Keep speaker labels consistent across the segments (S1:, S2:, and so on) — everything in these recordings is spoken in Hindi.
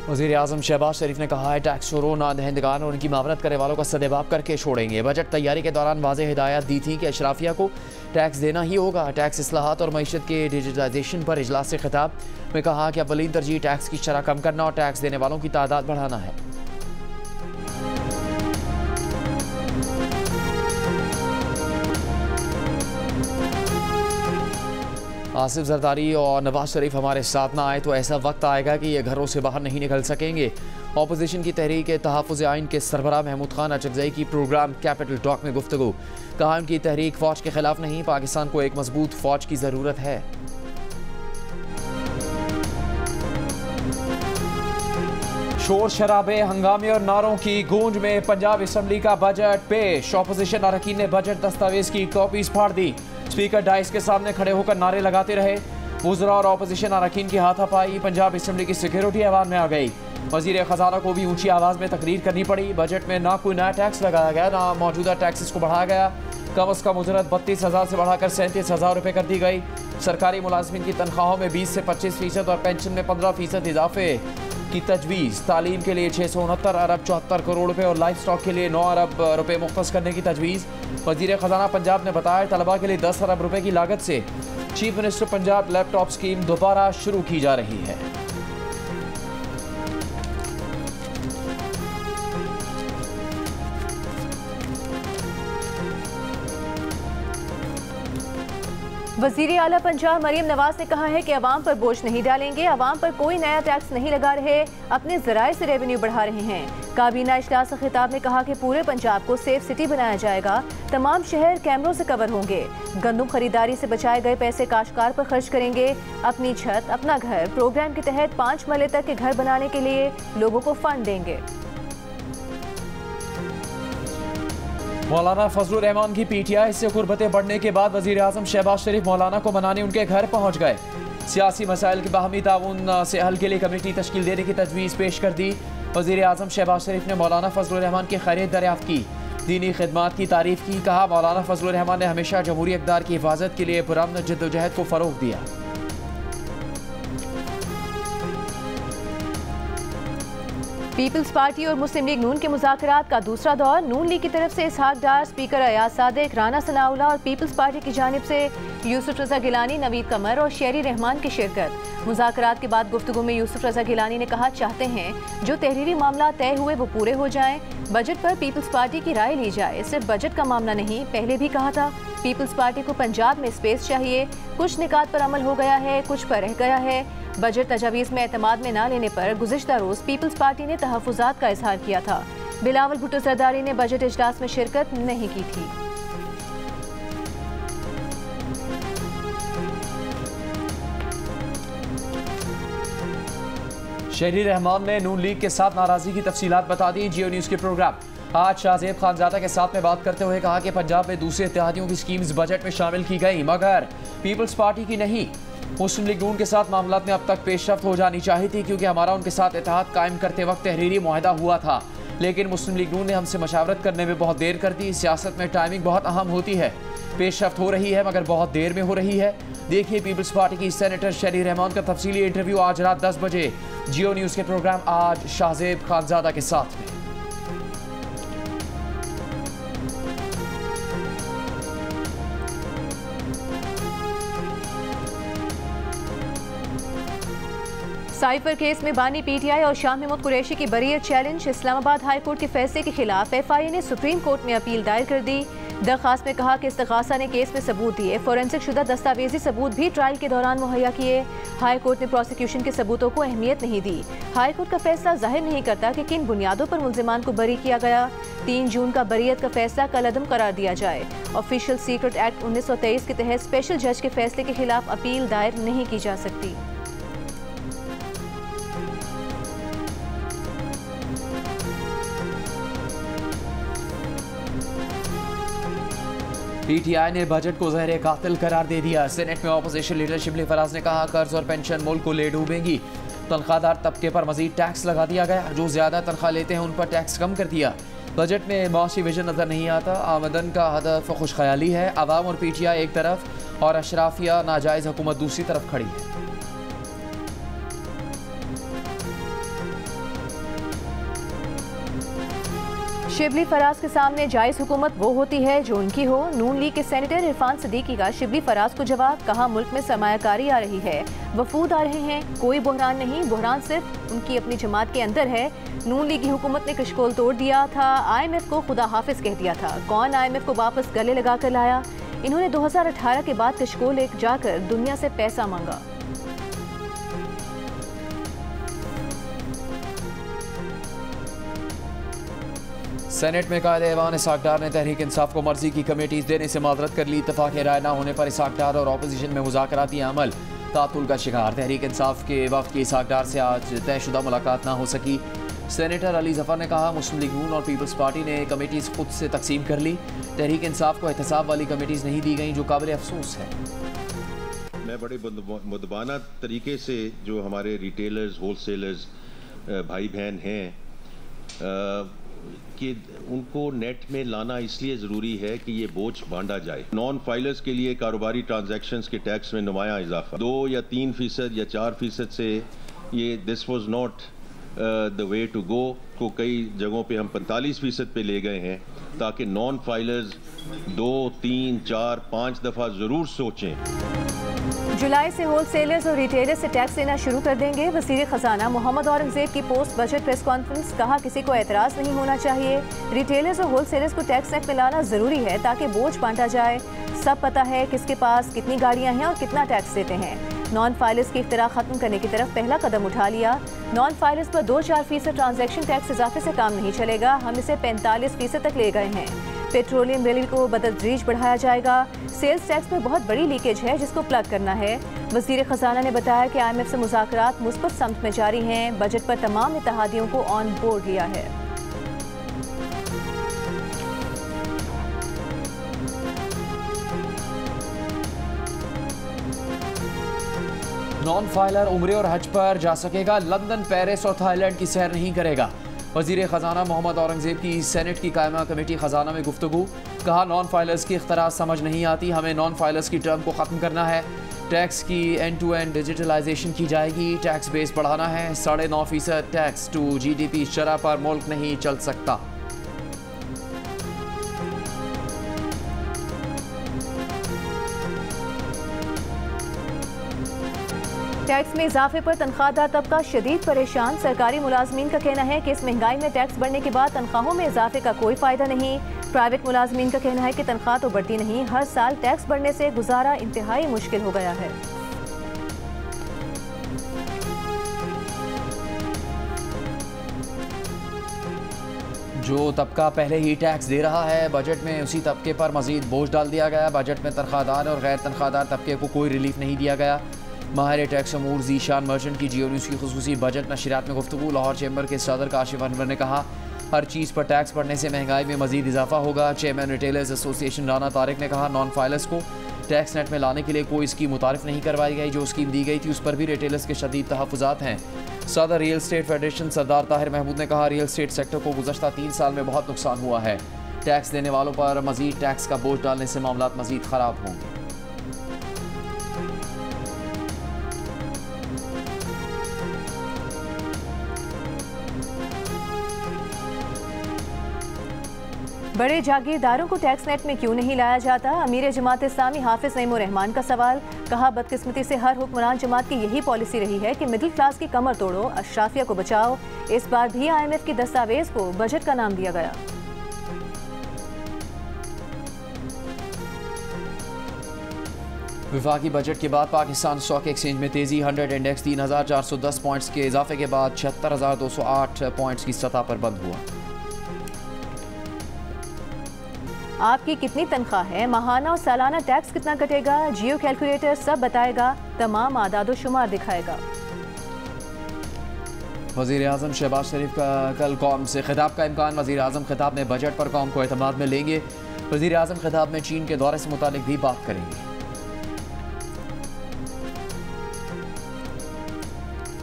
S1: वज़ीर-ए-आज़म शहबाज शरीफ ने कहा है टैक्स चोरों, नादहिंदगान और उनकी मावनत करने वालों का सदेबाप करके छोड़ेंगे। बजट तैयारी के दौरान वाज़ेह हिदायत दी थी कि अशराफिया को टैक्स देना ही होगा। टैक्स इस्लाहात और मईशत के डिजिटलाइजेशन पर इजलास से खिताब में कहा कि अव्वलीन तरजीह टैक्स की शरह कम करना और टैक्स देने वालों की तादाद बढ़ाना है। आसिफ जरदारी और नवाज शरीफ हमारे साथ ना आए तो ऐसा वक्त आएगा कि ये घरों से बाहर नहीं निकल सकेंगे। अपोजिशन की तहरीक तहफ़्फ़ुज़ आइन के सरबराह महमूद खान अचकज़ई की प्रोग्राम कैपिटल टॉक में गुफ्तगू। कहा उनकी तहरीक फ़ौज के खिलाफ नहीं, पाकिस्तान को एक मजबूत फ़ौज की ज़रूरत है। शोर शराबे, हंगामे और नारों की गूंज में पंजाब असम्बली का बजट पेश। अपोजिशन अरकान ने बजट दस्तावेज की कॉपीज फाड़ दी। स्पीकर डाइस के सामने खड़े होकर नारे लगाते रहे। वज़रा और अपोजिशन अरकान की हाथापाई। पंजाब असम्बली की सिक्योरिटी आवाज़ में आ गई। वज़ीर ख़जाना को भी ऊंची आवाज़ में तकरीर करनी पड़ी। बजट में ना कोई नया टैक्स लगाया गया, ना मौजूदा टैक्सेस को बढ़ाया गया। कम अज़ कम उजरत 32,000 से बढ़ाकर 37,000 रुपये कर दी गई। सरकारी मुलाजमीन की तनख्वाहों में 20 से 25% और पेंशन में 15% इजाफे की तजवीज़। तालीम के लिए 669 अरब 74 करोड़ रुपये और लाइफ स्टॉक के लिए 9 अरब रुपये मुख्तस करने की तजवीज़। वज़ीर ख़जाना पंजाब ने बताया तलबा के लिए 10 अरब रुपये की लागत से chief minister Punjab laptop scheme दोबारा शुरू की जा रही है।
S2: वज़ीर आला पंजाब मरीम नवाज ने कहा है कि अवाम पर बोझ नहीं डालेंगे, अवाम पर कोई नया टैक्स नहीं लगा रहे, अपने ज़राए से रेवेन्यू बढ़ा रहे हैं। काबीना इजलास से खिताब में कहा कि पूरे पंजाब को सेफ सिटी बनाया जाएगा, तमाम शहर कैमरों से कवर होंगे। गंदम खरीदारी से बचाए गए पैसे काश्तकार पर खर्च करेंगे। अपनी छत अपना घर प्रोग्राम के तहत 5 मरले तक के घर बनाने के लिए लोगों को फंड देंगे।
S1: मौलाना फजलुर रहमान की पीटीआई से कुर्बतें बढ़ने के बाद वज़ीर-ए-आज़म शहबाज शरीफ मौलाना को मनाने उनके घर पहुंच गए। सियासी मसाइल के बाहमी ताउन से हल के लिए कमेटी तश्कील देने की तजवीज़ पेश कर दी। वज़ीर-ए-आज़म शहबाज शरीफ ने मौलाना फजलुर रहमान की खैरियत दरियाफ्त की, दीनी खिदमात की तारीफ की। कहा मौलाना फजलुर रहमान ने हमेशा जमहूरी इक़्तिदार की हिफाजत के लिए पुरअमन जद्दोजहद को फ़रोग़ दिया।
S2: पीपल्स पार्टी और मुस्लिम लीग नून के मुज़ाकरात का दूसरा दौर। नून लीग की तरफ से इसहाक डार, स्पीकर अयाज सादिक, राना सनाउल्लाह और पीपल्स पार्टी की जानिब से यूसुफ रज़ा गिलानी, नवीद कमर और शेरी रहमान की शिरकत। मुज़ाकरात के बाद गुफ्तगू में यूसुफ रज़ा गिलानी ने कहा चाहते हैं जो तहरीरी मामला तय हुए वो पूरे हो जाएं, बजट पर पीपल्स पार्टी की राय ली जाए। सिर्फ बजट का मामला नहीं, पहले भी कहा था पीपल्स पार्टी को पंजाब में स्पेस चाहिए। कुछ निकात पर अमल हो गया है, कुछ पर रह गया है। बजट तजावीज़ में एतमाद में ना लेने पर गुज़िश्ता रोज़ पीपल्स पार्टी ने तहफ़्फ़ुज़ात का इजहार किया था। बिलावल भुट्टो ज़रदारी ने बजट इजलास में शिरकत नहीं की थी।
S1: शेरी रहमान ने नून लीग के साथ नाराज़गी की तफसीलात बता दी। जियो न्यूज़ के प्रोग्राम आज शाहजेब खानजादा के साथ में बात करते हुए कहा कि पंजाब में दूसरे इत्तेहादियों की स्कीम्स बजट में शामिल की गई मगर पीपल्स पार्टी की नहीं। मुस्लिम लीग नून के साथ मामलात में अब तक पेशरफ्त हो जानी चाहिए थी क्योंकि हमारा उनके साथ इत्तेहाद कायम करते वक्त तहरीरी मुआहदा हुआ था, लेकिन मुस्लिम लीग नून ने हमसे मशावरत करने में बहुत देर कर दी। सियासत में टाइमिंग बहुत अहम होती है। पेशरफ्त हो रही है मगर बहुत देर में हो रही है। देखिए पीपल्स पार्टी की सेनेटर शेरी रहमान का तफसीली इंटरव्यू आज रात 10 बजे जियो न्यूज़ के प्रोग्राम आज शाहजेब खानजादा के साथ में।
S2: साइफर केस में बानी पीटीआई और शाह महमूद कुरैशी की बरीयत चैलेंज। इस्लामाबाद हाई कोर्ट के फैसले के खिलाफ एफआईए ने सुप्रीम कोर्ट में अपील दायर कर दी। दरखास्त में कहा कि इस्तग़ासा ने केस में सबूत दिए, फोरेंसिक शुदा दस्तावेजी सबूत भी ट्रायल के दौरान मुहैया किए। हाई कोर्ट ने प्रोसिक्यूशन के सबूतों को अहमियत नहीं दी। हाई कोर्ट का फैसला जाहिर नहीं करता कि किन बुनियादों पर मुल्जिमान को बरी किया गया। 3 जून का बरीयत का फैसला कलअदम करार दिया जाए। ऑफिशियल सीक्रेट एक्ट 1923 के तहत स्पेशल जज के फैसले के खिलाफ अपील दायर नहीं की जा सकती।
S1: पीटीआई ने बजट को ज़हर कातिल करार दे दिया। सेनेट में अपोजिशन लीडर शिबली फराज ने कहा कर्ज और पेंशन मुल्क को ले डूबेंगी। तनख्वाहदार तबके पर मजीद टैक्स लगा दिया गया, जो ज़्यादा तनख्वाह लेते हैं उन पर टैक्स कम कर दिया। बजट में माशी विजन नज़र नहीं आता। आमदन का हदफ खुश ख्याली है। अवाम और पीटीआई एक तरफ और अशराफिया नाजायज़ हुकूमत दूसरी तरफ खड़ी है।
S2: शिबली फराज के सामने जायज़ हुकूमत वो होती है जो उनकी हो। नून लीग के सेनेटर इरफान सिद्दीकी का शिबली फराज को जवाब, कहा मुल्क में सरमायाकारी आ रही है, वफूद आ रहे हैं, कोई बहरान नहीं, बहरान सिर्फ उनकी अपनी जमात के अंदर है। नून लीग की हुकूमत ने कशकोल तोड़ दिया था, IMF को खुदा हाफिज कह दिया था। कौन IMF को वापस गले लगा कर लाया? इन्होंने 2018 के बाद कशकोल एक जाकर दुनिया से पैसा मांगा।
S1: सेनेट में कायदे ऐवान इसहाक डार ने तहरीक इंसाफ को मर्जी की कमेटीज देने से माजरत कर ली। इत्तफाक राय न होने पर इसहाक डार और अपोजिशन में मुज़ाकराती अमल तातुल का शिकार। तहरीक इंसाफ के वफ्द की इसहाक डार से आज तयशुदा मुलाकात न हो सकी। सेनेटर अली जफर ने कहा मुस्लिम लीग नून और पीपल्स पार्टी ने कमेटीज खुद से तकसीम कर ली। तहरीक इंसाफ को एहतसाब वाली कमेटीज नहीं दी गई जो काबिल अफसोस है।
S3: मैं बड़े मुदबाना तरीके से जो हमारे रिटेलर्स होलसेलर्स भाई बहन हैं कि उनको नेट में लाना इसलिए ज़रूरी है कि ये बोझ बांटा जाए। नॉन फाइलर्स के लिए कारोबारी ट्रांजैक्शंस के टैक्स में नुमाया इजाफा 2 या 3% या 4% से ये this was not the way to go को कई जगहों पे हम 45% पे ले गए हैं ताकि नॉन फाइलर्स 2, 3, 4, 5 दफ़ा ज़रूर सोचें।
S2: जुलाई से होलसेलर्स और रिटेलर्स से टैक्स लेना शुरू कर देंगे। वज़ीर ख़जाना मोहम्मद औरंगज़ेब की पोस्ट बजट प्रेस कॉन्फ्रेंस, कहा किसी को एतराज़ नहीं होना चाहिए। रिटेलर्स और होलसेलर्स को टैक्स नेट में लाना ज़रूरी है ताकि बोझ बांटा जाए। सब पता है किसके पास कितनी गाड़ियाँ हैं और कितना टैक्स देते हैं। नॉन फाइलर्स की इख्तिरा ख़त्म करने की तरफ पहला कदम उठा लिया। नॉन फाइलर्स पर 2-4% ट्रांजैक्शन टैक्स इजाफे से काम नहीं चलेगा, हम इसे 45% तक ले गए हैं। पेट्रोलियम रेलवे को बतदरीज बढ़ाया जाएगा। सेल्स टैक्स पर बहुत बड़ी लीकेज है जिसको प्लग करना है। वज़ीर ख़जाना ने बताया कि IMF से मुज़ाकरात मुस्बत समत में जारी हैं। बजट पर तमाम इत्तेहादियों को ऑन बोर्ड लिया है।
S1: नॉन फाइलर उम्रे और हज पर जा सकेगा, लंदन, पेरिस और थाईलैंड की सैर नहीं करेगा। वज़ीर ख़जाना मोहम्मद औरंगज़ेब की सेनेट की कायमा कमेटी ख़जाना में गुफ्तगू, कहा नॉन फाइलर्स की इख्तराज समझ नहीं आती, हमें नॉन फाइलर्स की टर्म को ख़त्म करना है। टैक्स की एंड टू एंड डिजिटलाइजेशन की जाएगी, टैक्स बेस बढ़ाना है। 9.5% टैक्स टू GDP शरह पर मुल्क नहीं चल सकता।
S2: टैक्स में इजाफे पर तनख्वाहदार तबका शदीद परेशान। सरकारी मुलाजमीन का कहना है कि इस महंगाई में टैक्स बढ़ने के बाद तनख्वाहों में इजाफे का कोई फ़ायदा नहीं। प्राइवेट मुलाजमीन का कहना है कि तनख्वाह तो बढ़ती नहीं, हर साल टैक्स बढ़ने से गुजारा इंतहाई मुश्किल हो गया है।
S1: जो तबका पहले ही टैक्स दे रहा है, बजट में उसी तबके पर मजीद बोझ डाल दिया गया। बजट में तनख्वाहदार और गैर तनख्वाहदार तबके को कोई रिलीफ नहीं दिया गया। माहिर टैक्स अमूर ज़ीशान मर्चेंट की जियो न्यूज़ की खुसूसी बजट नशरियात में गुफ्तगू। लाहौर चैम्बर के सदर काशिफ अनवर ने कहा हर चीज़ पर टैक्स बढ़ने से महंगाई में मजीद इजाफा होगा। Chairman retailers association Rana Tariq ने कहा नॉन फाइलर्स को टैक्स नेट में लाने के लिए कोई स्कीम मुतारिफ नहीं करवाई गई, जो स्कीम दी गई थी उस पर भी रिटेलर्स के शदीद तहफ़्फ़ुज़ात हैं। सदर रियल स्टेट फेडरेशन सरदार ताहिर महमूद ने कहा रियल स्टेट सेक्टर को गुज़श्ता 3 साल में बहुत नुकसान हुआ है। टैक्स देने वालों पर मजीद टैक्स का बोझ डालने से मामला मजीद ख़राब होंगे।
S2: बड़े जागीरदारों को टैक्स नेट में क्यों नहीं लाया जाता? अमीर जमात इस्लामी हाफिज नईमुर रहमान का सवाल, कहा बदकिस्मती से हर हुक्मरान जमात की यही पॉलिसी रही है कि मिडिल क्लास की कमर तोड़ो, अशराफिया को बचाओ। इस बार भी IMF की दस्तावेज को बजट का नाम दिया गया।
S1: वफाकी बजट के बाद पाकिस्तान स्टॉक एक्सचेंज में तेजी। 100 इंडेक्स 3410 पॉइंट्स के इजाफे के बाद 76,208 पॉइंट्स की सतह पर बंद हुआ।
S2: आपकी कितनी तनख्वाह है, माहाना और सालाना टैक्स कितना कटेगा? जियो कैलकुलेटर सब बताएगा, तमाम आदाद व शुमार दिखाएगा।
S1: वज़ीर आज़म शहबाज शरीफ का कल कौम से खिताब का इम्कान। वज़ीर आज़म खिताब में बजट पर कौम को एतमाद में लेंगे। वज़ीर आज़म खिताब में चीन के दौरे से मुतालिक भी बात करेंगे।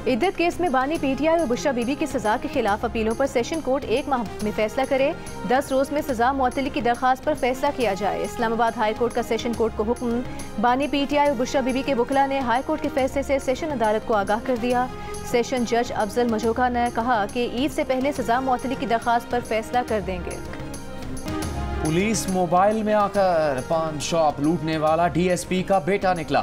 S2: इद्दत केस में बानी PTI और बुशरा बीबी की सजा के खिलाफ अपीलों पर सेशन कोर्ट 1 माह में फैसला करे। 10 रोज में सजा मुअत्तली की दरख्वास्त पर फैसला किया जाए। इस्लामाबाद हाई कोर्ट का सेशन कोर्ट को हुक्म। बानी PTI और बुशरा बीबी के वकला ने हाई कोर्ट के फैसले से सेशन अदालत को आगाह कर दिया। सेशन जज अफजल मजोका ने कहा कि ईद से पहले सजा मुअत्तली की दरख्वास्त पर फैसला कर देंगे।
S1: पुलिस मोबाइल में आकर पान शॉप लूटने वाला डीएसपी का बेटा निकला।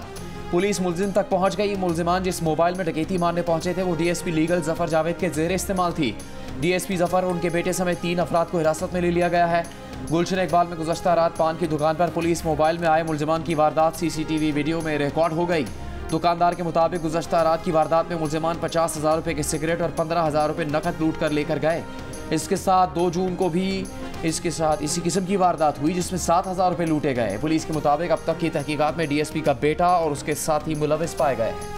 S1: पुलिस मुलजिम तक पहुंच गई। मुलजिमान जिस मोबाइल में डकैती मारने पहुंचे थे वो डीएसपी लीगल जफर जावेद के जेर इस्तेमाल थी। डीएसपी जफर और उनके बेटे समेत 3 अफराद को हिरासत में ले लिया गया है। गुलशन इकबाल में गुज़श्ता रात पान की दुकान पर पुलिस मोबाइल में आए मुलजिमान की वारदात सीसीटीवी वीडियो में रिकॉर्ड हो गई। दुकानदार के मुताबिक गुज़श्ता रात की वारदात में मुलजिमान 50,000 रुपये के सिगरेट और 15,000 रुपये नकद लूट कर लेकर गए। इसके साथ 2 जून को भी इसके साथ इसी किस्म की वारदात हुई जिसमें 7,000 रुपये लूटे गए। पुलिस के मुताबिक अब तक की तहकीकात में डीएसपी का बेटा और उसके साथी मुलविस पाए गए हैं।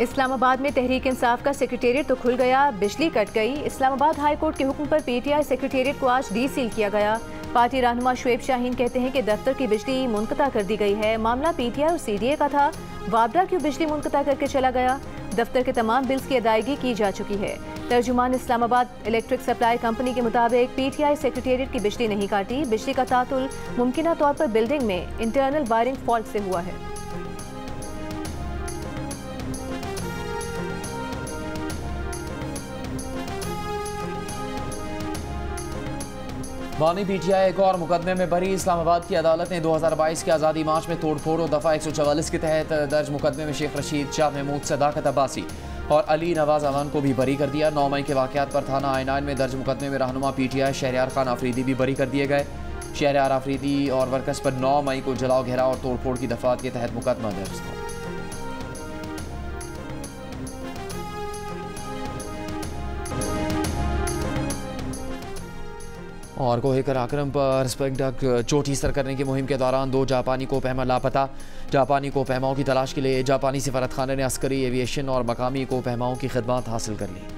S2: इस्लामाबाद में तहरीक इंसाफ का सेक्रेटेरिएट तो खुल गया, बिजली कट गई। इस्लामाबाद हाई कोर्ट के हुक्म पर पीटीआई सेक्रेटेरिएट को आज डीसील किया गया। पार्टी रहनुमा शुएब शाहीन कहते हैं कि दफ्तर की बिजली मुनक़ता कर दी गई है। मामला पीटीआई और सीडीए का था। वाबरा क्यों बिजली मुनक़ता करके चला गया? दफ्तर के तमाम बिल्स की अदायगी की जा चुकी है। तर्जुमान इस्लामाबाद इलेक्ट्रिक सप्लाई कंपनी के मुताबिक पीटीआई सेक्रेटेरिएट की बिजली नहीं काटी। बिजली का तातुल मुमकिना तौर पर बिल्डिंग में इंटरनल वायरिंग फॉल्ट से हुआ है।
S1: बानी पीटीआई एक और मुकदमे में बरी। इस्लामाबाद की अदालत ने 2022 के आज़ादी मार्च में तोड़फोड़ और दफ़ा 144 के तहत दर्ज मुकदमे में शेख रशीद, शाह महमूद, सदाकत अब्बासी और अली नवाज अमान को भी बरी कर दिया। 9 मई के वाक़यात पर थाना आइनान में दर्ज मुकदमे में रहनुमा पीटीआई शहरयार खान आफरीदी भी बरी कर दिए गए। शहरयार आफरीदी और वर्कर्स पर 9 मई को जलाओ घेराव और तोड़फोड़ की दफ़ात के तहत मुकदमा दर्ज था। और कोहे कराक्रम पर स्पेगडक चोटी सर करने की मुहिम के दौरान 2 जापानी कोपहमा लापता। जापानी कोपहमाओं की तलाश के लिए जापानी सफारतखाने ने अस्करी, एविएशन और मकामी कोपहमाओं की खिदमत हासिल कर ली।